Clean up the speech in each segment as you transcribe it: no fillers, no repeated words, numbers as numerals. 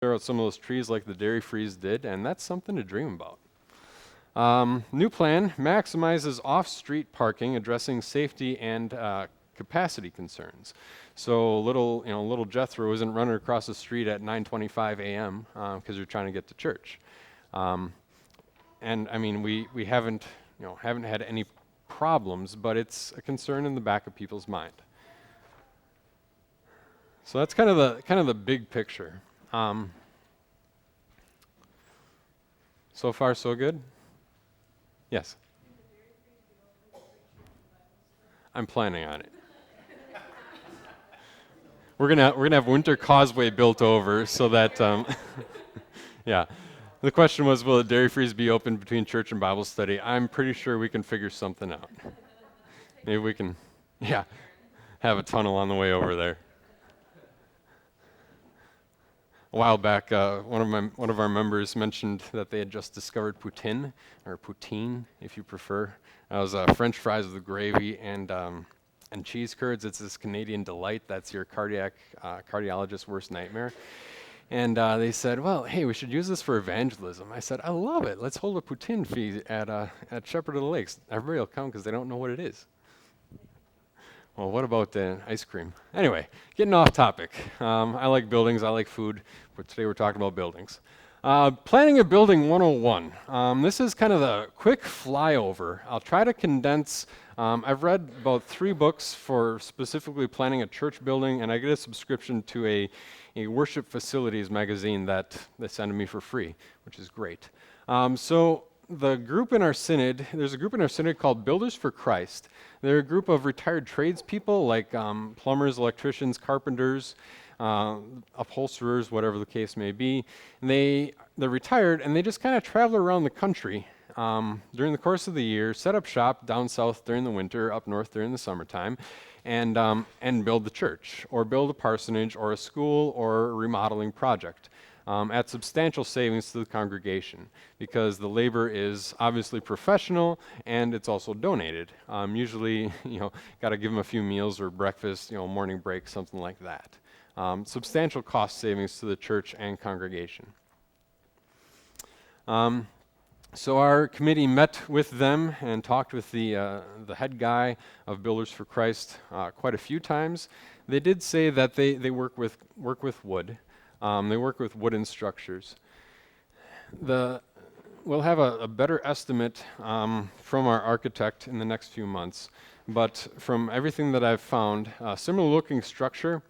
clear out some of those trees like the Dairy Freeze did, and that's something to dream about. New plan maximizes off-street parking, addressing safety and capacity concerns. So little Jethro isn't running across the street at 9:25 a.m. Because you're trying to get to church. And I mean, we haven't had any problems, but it's a concern in the back of people's mind. So that's kind of the big picture. So far, so good. Yes. I'm planning on it. We're gonna have Winter Causeway built over so that yeah. The question was, will the Dairy Freeze be open between church and Bible study? I'm pretty sure we can figure something out. Maybe we can, yeah, have a tunnel on the way over there. A while back, one of our members mentioned that they had just discovered poutine, or poutine, if you prefer. That was French fries with gravy and cheese curds. It's this Canadian delight that's your cardiologist's worst nightmare. And they said, well, hey, we should use this for evangelism. I said, I love it. Let's hold a poutine feast at Shepherd of the Lakes. Everybody will come because they don't know what it is. Well, what about ice cream? Anyway, getting off topic. I like buildings, I like food, but today we're talking about buildings. Planning a Building 101. This is kind of the quick flyover. I'll try to condense. I've read about 3 books for specifically planning a church building, and I get a subscription to a worship facilities magazine that they send to me for free, which is great. So the group in our synod, there's a group in our synod called Builders for Christ. They're a group of retired tradespeople like plumbers, electricians, carpenters, upholsterers, whatever the case may be. And they're retired and they just kind of travel around the country during the course of the year, set up shop down south during the winter, up north during the summertime, and build the church, or build a parsonage, or a school, or a remodeling project. At substantial savings to the congregation, because the labor is obviously professional and it's also donated. Usually, got to give them a few meals or breakfast, morning break, something like that. Substantial cost savings to the church and congregation. So our committee met with them and talked with the head guy of Builders for Christ quite a few times. They did say that they work with wood. They work with wooden structures. We'll have a better estimate from our architect in the next few months, but from everything that I've found, similar looking structure,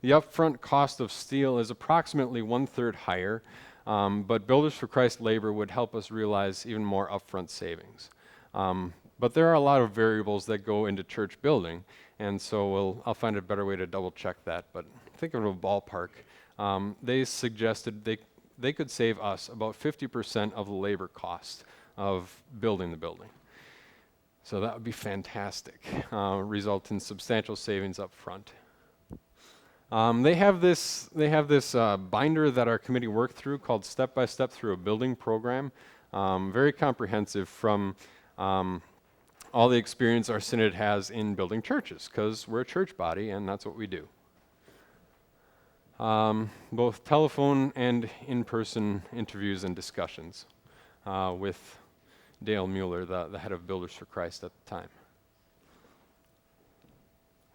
the upfront cost of steel is approximately 1/3 higher, but Builders for Christ labor would help us realize even more upfront savings. But there are a lot of variables that go into church building, and so I'll find a better way to double check that, but think of a ballpark. They suggested they could save us about 50% of the labor cost of building the building. So that would be fantastic, result in substantial savings up front. They have this binder that our committee worked through called Step by Step Through a Building Program. Very comprehensive from all the experience our synod has in building churches, because we're a church body and that's what we do. Both telephone and in-person interviews and discussions with Dale Mueller, the head of Builders for Christ at the time.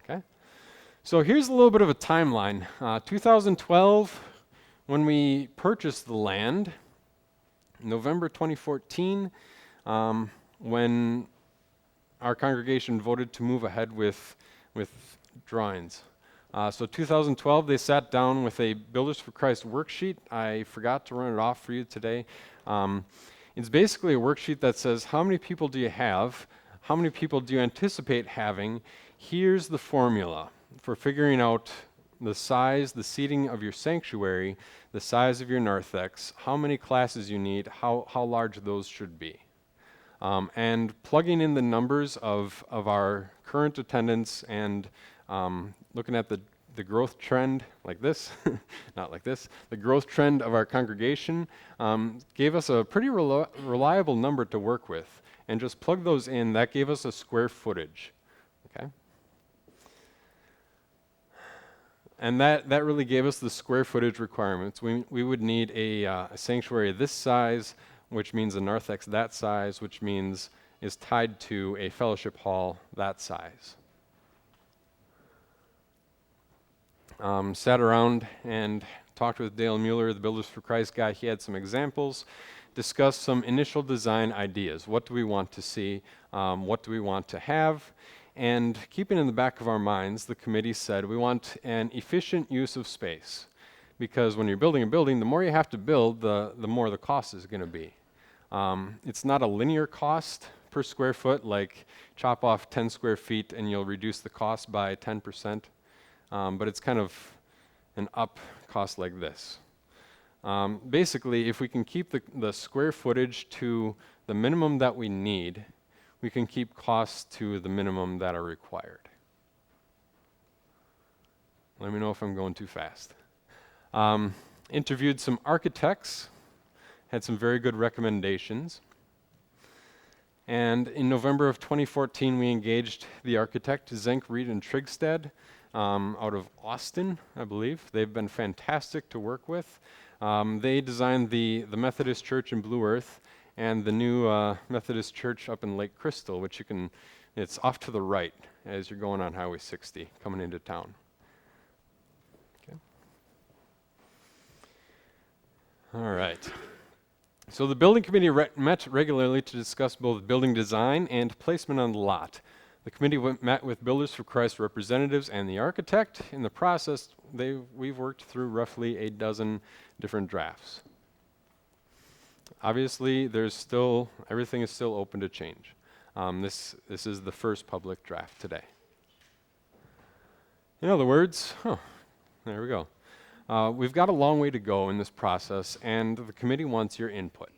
Okay, so here's a little bit of a timeline. 2012, when we purchased the land. November 2014, when our congregation voted to move ahead with drawings. So 2012, they sat down with a Builders for Christ worksheet. I forgot to run it off for you today. It's basically a worksheet that says, how many people do you have? How many people do you anticipate having? Here's the formula for figuring out the size, the seating of your sanctuary, the size of your narthex, how many classes you need, how large those should be. And plugging in the numbers of our current attendance and looking at the growth trend like this, not like this, the growth trend of our congregation gave us a pretty reliable number to work with. And just plug those in, that gave us a square footage. Okay. And that really gave us the square footage requirements. We would need a sanctuary this size, which means a narthex that size, which means is tied to a fellowship hall that size. Sat around and talked with Dale Mueller, the Builders for Christ guy. He had some examples, discussed some initial design ideas. What do we want to see? What do we want to have? And keeping in the back of our minds, the committee said we want an efficient use of space, because when you're building a building, the more you have to build, the more the cost is going to be. It's not a linear cost per square foot, like chop off 10 square feet and you'll reduce the cost by 10%, but it's kind of an up cost like this. Basically, if we can keep the square footage to the minimum that we need, we can keep costs to the minimum that are required. Let me know if I'm going too fast. Interviewed some architects, had some very good recommendations. And in November of 2014, we engaged the architect, Zenk, Reed, and Trigstad, out of Austin, I believe. They've been fantastic to work with. They designed the Methodist Church in Blue Earth and the new Methodist Church up in Lake Crystal, which it's off to the right as you're going on Highway 60, coming into town. Okay. All right. So the building committee met regularly to discuss both building design and placement on the lot. The committee met with Builders for Christ representatives and the architect. In the process, we've worked through roughly a dozen different drafts. Obviously, everything is still open to change. This is the first public draft today. In other words, there we go. We've got a long way to go in this process, and the committee wants your input.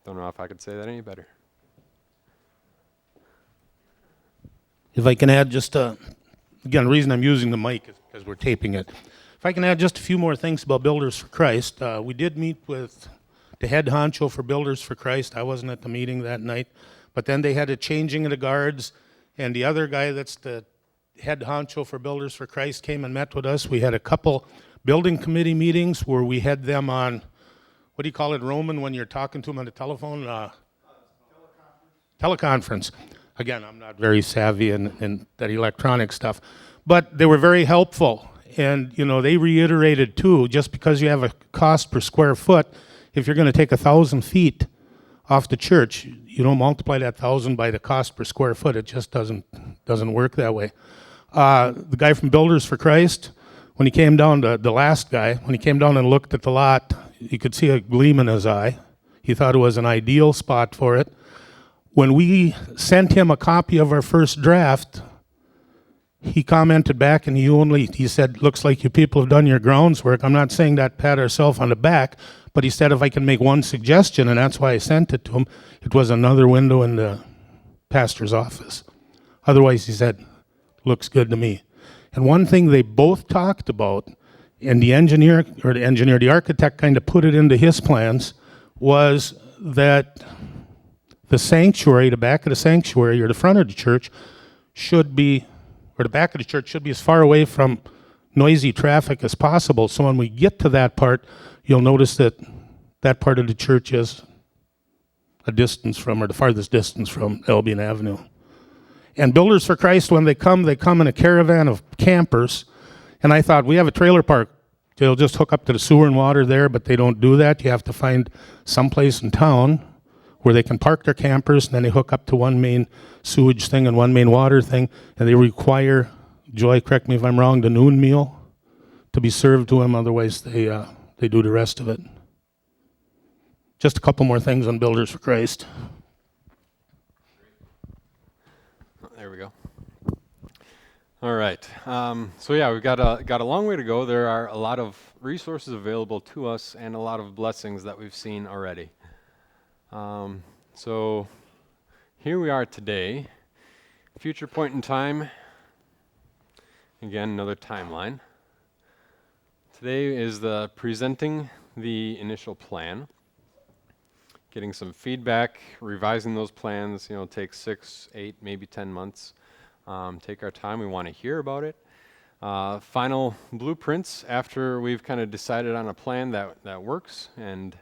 Don't know if I could say that any better. If I can add just, again, the reason I'm using the mic is because we're taping it. If I can add just a few more things about Builders for Christ. We did meet with the head honcho for Builders for Christ. I wasn't at the meeting that night. But then they had a changing of the guards, and the other guy that's the head honcho for Builders for Christ came and met with us. We had a couple building committee meetings where we had them on, what do you call it, Roman, when you're talking to them on the telephone? Teleconference. Again, I'm not very savvy in that electronic stuff. But they were very helpful. And, they reiterated, too, just because you have a cost per square foot, if you're going to take 1,000 feet off the church, you don't multiply that 1,000 by the cost per square foot. It just doesn't work that way. The guy from Builders for Christ, when he came down, the last guy, when he came down and looked at the lot, you could see a gleam in his eye. He thought it was an ideal spot for it. When we sent him a copy of our first draft, he commented back and he said, looks like you people have done your grounds work. I'm not saying that, pat ourselves on the back, but he said if I can make one suggestion, and that's why I sent it to him, it was another window in the pastor's office. Otherwise, he said, looks good to me. And one thing they both talked about, and the architect kind of put it into his plans, was that the sanctuary, the back of the sanctuary or the front of the church should be, or the back of the church should be as far away from noisy traffic as possible. So when we get to that part, you'll notice that that part of the church is a distance from, or the farthest distance from Albion Avenue. And Builders for Christ, when they come in a caravan of campers. And I thought, we have a trailer park. They'll just hook up to the sewer and water there, but they don't do that. You have to find someplace in town where they can park their campers, and then they hook up to one main sewage thing and one main water thing, and they require, Joy, correct me if I'm wrong, the noon meal to be served to them. Otherwise, they do the rest of it. Just a couple more things on Builders for Christ. There we go. All right. So yeah, we've got a long way to go. There are a lot of resources available to us and a lot of blessings that we've seen already. So here we are today. Future point in time. Again, another timeline. Today is the presenting the initial plan, getting some feedback, revising those plans. Takes 6, 8, maybe 10 months. Take our time. We want to hear about it. final blueprints after we've kind of decided on a plan that works. And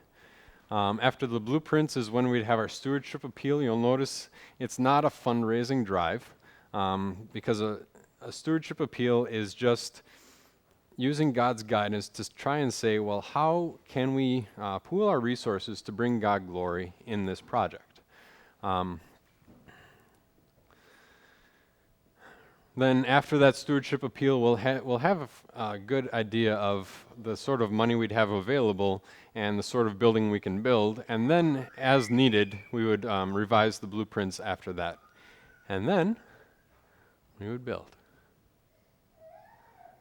after the blueprints is when we'd have our stewardship appeal. You'll notice it's not a fundraising drive because a stewardship appeal is just using God's guidance to try and say, well, how can we pool our resources to bring God glory in this project? Then after that stewardship appeal, we'll have a good idea of the sort of money we'd have available and the sort of building we can build. And then, as needed, we would revise the blueprints after that. And then we would build.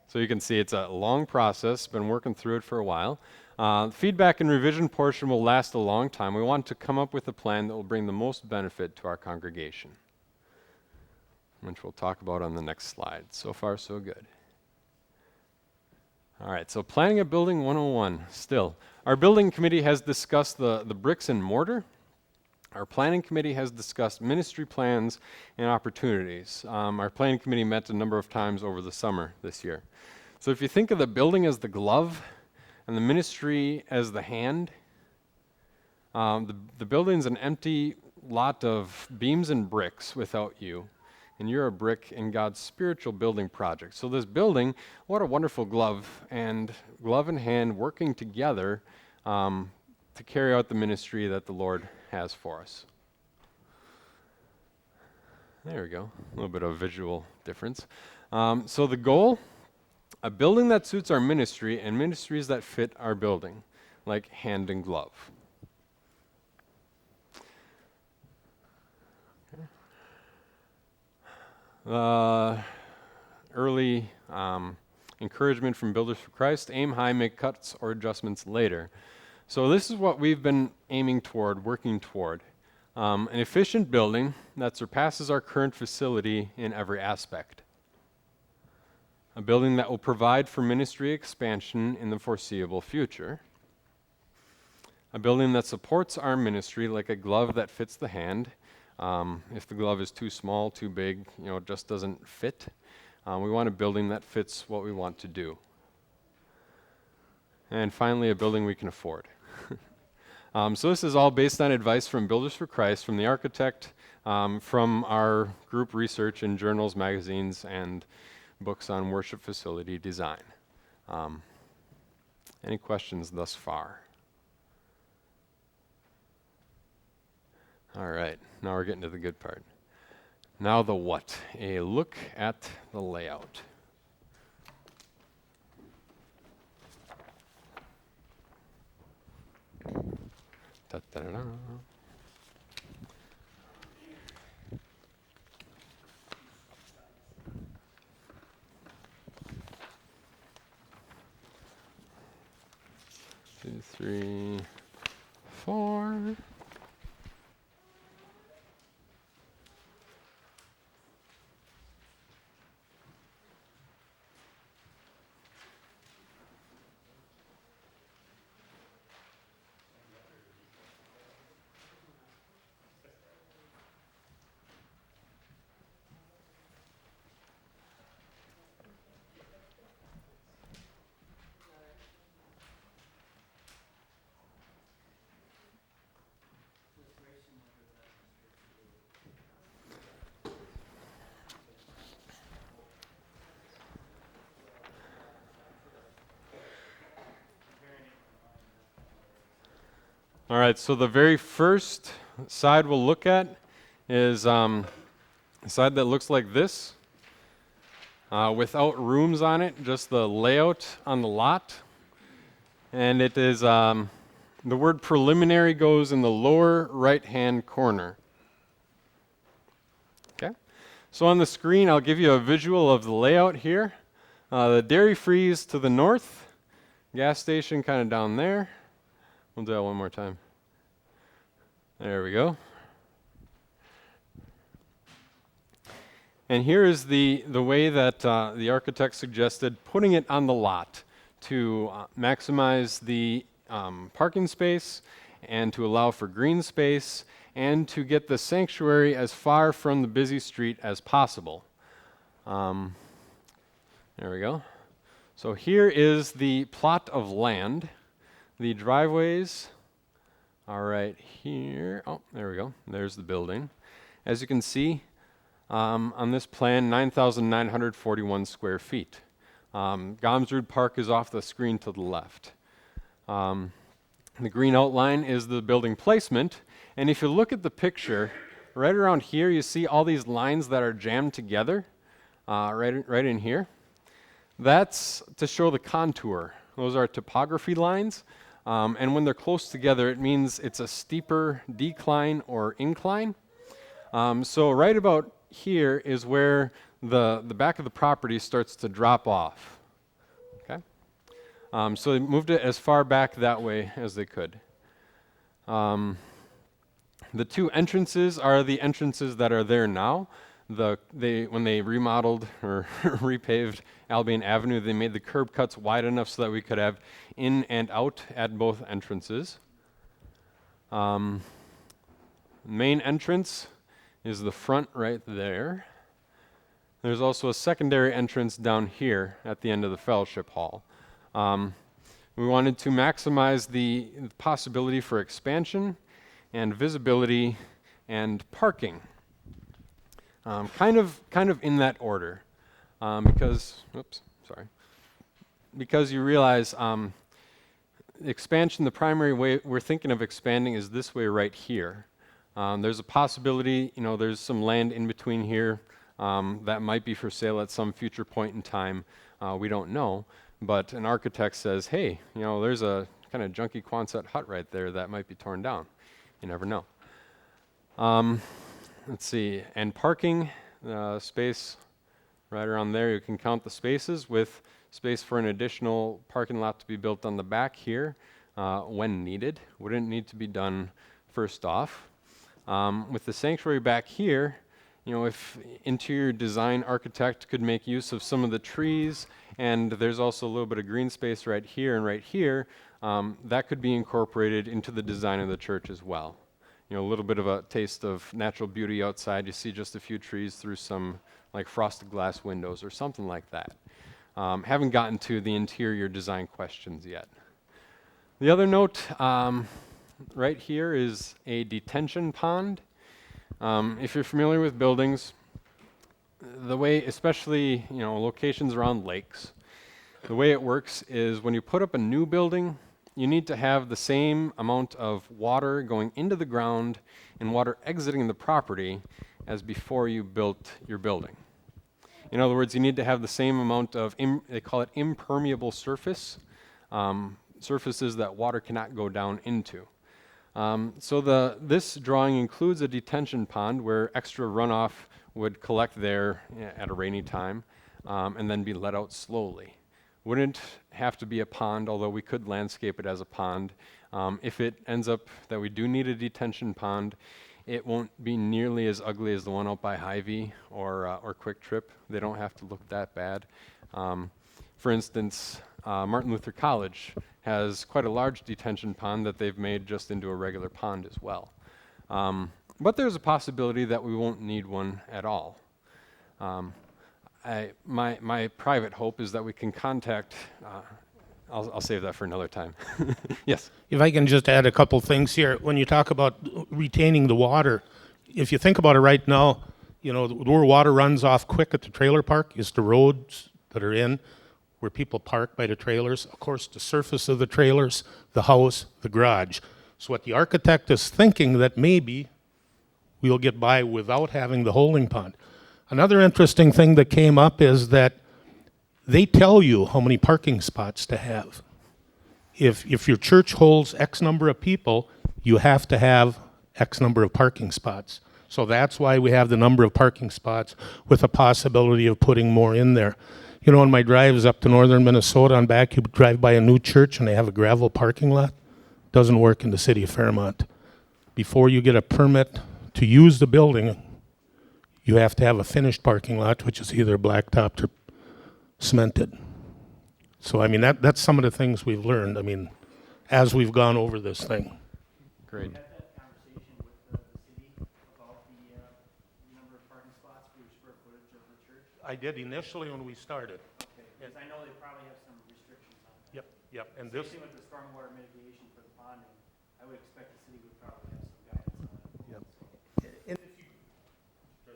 So you can see it's a long process, been working through it for a while. The feedback and revision portion will last a long time. We want to come up with a plan that will bring the most benefit to our congregation, which we'll talk about on the next slide. So far, so good. All right, so planning a building 101 still. Our building committee has discussed the bricks and mortar. Our planning committee has discussed ministry plans and opportunities. Our planning committee met a number of times over the summer this year. So if you think of the building as the glove and the ministry as the hand, the building's an empty lot of beams and bricks without you. And you're a brick in God's spiritual building project. So this building, what a wonderful glove and hand working together to carry out the ministry that the Lord has for us. There we go, a little bit of visual difference. So the goal, a building that suits our ministry and ministries that fit our building, like hand and glove. Early encouragement from Builders for Christ: aim high, make cuts or adjustments later. So this is what we've been aiming toward, working toward. An efficient building that surpasses our current facility in every aspect. A building that will provide for ministry expansion in the foreseeable future. A building that supports our ministry like a glove that fits the hand. If the glove is too small, too big, it just doesn't fit. We want a building that fits what we want to do. And finally, a building we can afford. So this is all based on advice from Builders for Christ, from the architect, from our group research in journals, magazines, and books on worship facility design. Any questions thus far? All right, now we're getting to the good part. Now the what? A look at the layout. Da-da-da-da. Two, three, four. All right, so the very first side we'll look at is a side that looks like this, without rooms on it, just the layout on the lot. And it is, the word preliminary goes in the lower right-hand corner. Okay, so on the screen I'll give you a visual of the layout here. The dairy freeze to the north, gas station kind of down there. We'll do that one more time. There we go. And here is the way that the architect suggested putting it on the lot to maximize the parking space and to allow for green space and to get the sanctuary as far from the busy street as possible. There we go. So here is the plot of land. The driveways are right here. Oh, there we go. There's the building. As you can see, on this plan, 9,941 square feet. Gomsrud Park is off the screen to the left. The green outline is the building placement, and if you look at the picture, right around here you see all these lines that are jammed together, right in here. That's to show the contour. Those are topography lines, and when they're close together, it means it's a steeper decline or incline. So right about here is where the back of the property starts to drop off. Okay, so they moved it as far back that way as they could. The two entrances are the entrances that are there now. When they remodeled or repaved Albion Avenue, they made the curb cuts wide enough so that we could have in and out at both entrances. Main entrance is the front right there. There's also a secondary entrance down here at the end of the fellowship hall. We wanted to maximize the possibility for expansion and visibility and parking. Kind of in that order, because you realize expansion, the primary way we're thinking of expanding is this way right here. There's a possibility, there's some land in between here that might be for sale at some future point in time. We don't know, but an architect says, hey, there's a kind of junky Quonset hut right there that might be torn down. You never know. Let's see, and parking space right around there. You can count the spaces with space for an additional parking lot to be built on the back here when needed. Wouldn't need to be done first off. With the sanctuary back here, if interior design architect could make use of some of the trees, and there's also a little bit of green space right here and right here, that could be incorporated into the design of the church as well. A little bit of a taste of natural beauty outside. You see just a few trees through some like frosted glass windows or something like that. Haven't gotten to the interior design questions yet. The other note right here is a detention pond. If you're familiar with buildings, the way, especially locations around lakes, the way it works is when you put up a new building, you need to have the same amount of water going into the ground and water exiting the property as before you built your building. In other words, you need to have the same amount of, they call it impermeable surface, surfaces that water cannot go down into. So this drawing includes a detention pond where extra runoff would collect there at a rainy time and then be let out slowly. Wouldn't have to be a pond, although we could landscape it as a pond. If it ends up that we do need a detention pond, it won't be nearly as ugly as the one out by Hy-Vee or Quick Trip. They don't have to look that bad. For instance, Martin Luther College has quite a large detention pond that they've made just into a regular pond as well. But there's a possibility that we won't need one at all. My private hope is that we can contact, I'll save that for another time. Yes? If I can just add a couple things here. When you talk about retaining the water, if you think about it right now, where water runs off quick at the trailer park is the roads that are in, where people park by the trailers. Of course, the surface of the trailers, the house, the garage. So what the architect is thinking that maybe we'll get by without having the holding pond. Another interesting thing that came up is that they tell you how many parking spots to have. If your church holds X number of people, you have to have X number of parking spots. So that's why we have the number of parking spots with the possibility of putting more in there. On my drives up to northern Minnesota and back, you drive by a new church and they have a gravel parking lot. Doesn't work in the city of Fairmont. Before you get a permit to use the building, you have to have a finished parking lot, which is either blacktopped or cemented. So, that's some of the things we've learned, as we've gone over this thing. Great. Had that conversation with the city about the number of parking spots for your square footage of the church? I did initially when we started. Okay. Because I know they probably have some restrictions on that. Yep, and this, Especially with the stormwater mitigation for the ponding, I would expect the city would probably have some guidance on it. Yep. So,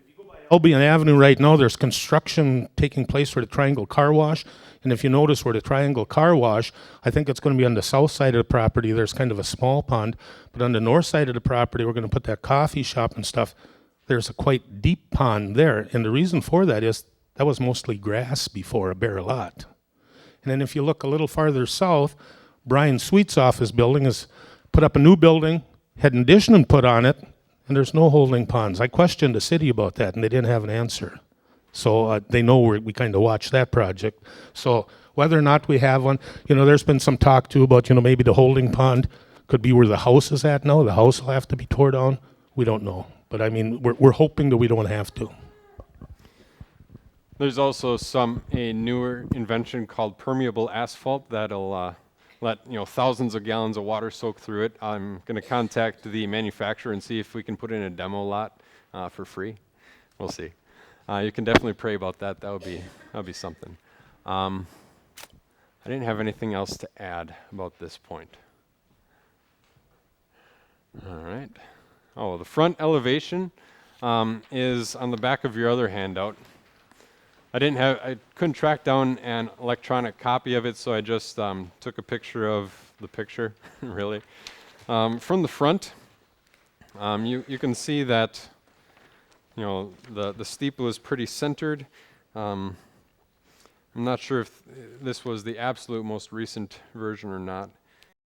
if you go by Albion Avenue right now, there's construction taking place for the Triangle Car Wash. And if you notice where the Triangle Car Wash, I think it's going to be on the south side of the property. There's kind of a small pond. But on the north side of the property, we're going to put that coffee shop and stuff. There's a quite deep pond there. And the reason for that is that was mostly grass before, a bare lot. And then if you look a little farther south, Brian Sweet's office building has put up a new building, had an addition put on it, and there's no holding ponds. I questioned the city about that, and they didn't have an answer. So they know we kind of watch that project. So whether or not we have one, there's been some talk too about, maybe the holding pond could be where the house is at now. The house will have to be tore down. We don't know. But I mean, we're hoping that we don't have to. There's also a newer invention called permeable asphalt that'll let thousands of gallons of water soak through it. I'm going to contact the manufacturer and see if we can put in a demo lot for free. We'll see. You can definitely pray about that. That would be something. I didn't have anything else to add about this point. All right. Oh, the front elevation is on the back of your other handout. I couldn't track down an electronic copy of it, so I just took a picture of the picture, really. From the front, you can see that the steeple is pretty centered. I'm not sure if this was the absolute most recent version or not.